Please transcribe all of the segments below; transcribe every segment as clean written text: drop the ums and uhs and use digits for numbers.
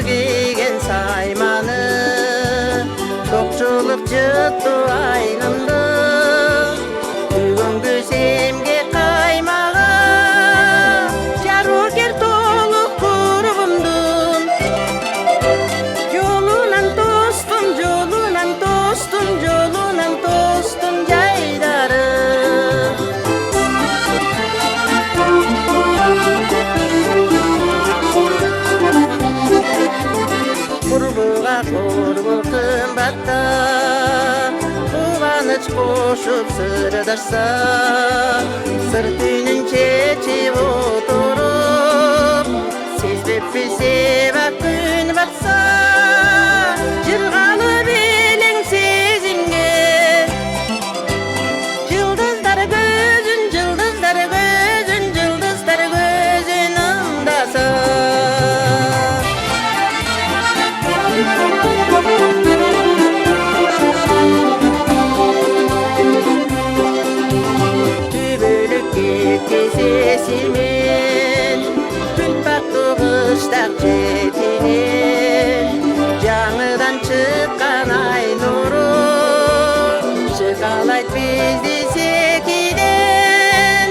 Kiygen saymanı Tokçuluk jıttı aynımdı Бүгүнгү семге каймага Жарыгер толук курбумдун Жолунан тостум, жолунан тостум, жолунан тостум жайдары Курбуга курбу кымбатта Кубаныч кошуп сырдарса Сыр түйнүн чечип отуруп Сезбеппи себап күн батса Жыргалы белең сезимге Жылдыздар көзүн, жылдыздар көзүн, жылдыздар көзүн ымдаса Kesesimen Külpakты kıştak jetinen Жаңыдан чыккан ай нуру Шыкалайт бизди секиден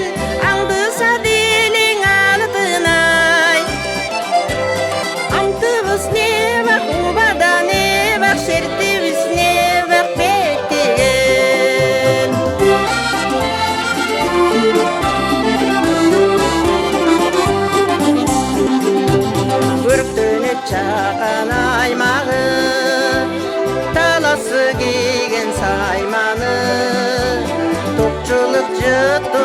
Аңдыса делиң алтынай Антыбыз не бак, убада не бак Шертибиз не бак бектеген Өрктөнүп чакан аймагы Таласы кийген сайманы Токчулук жытты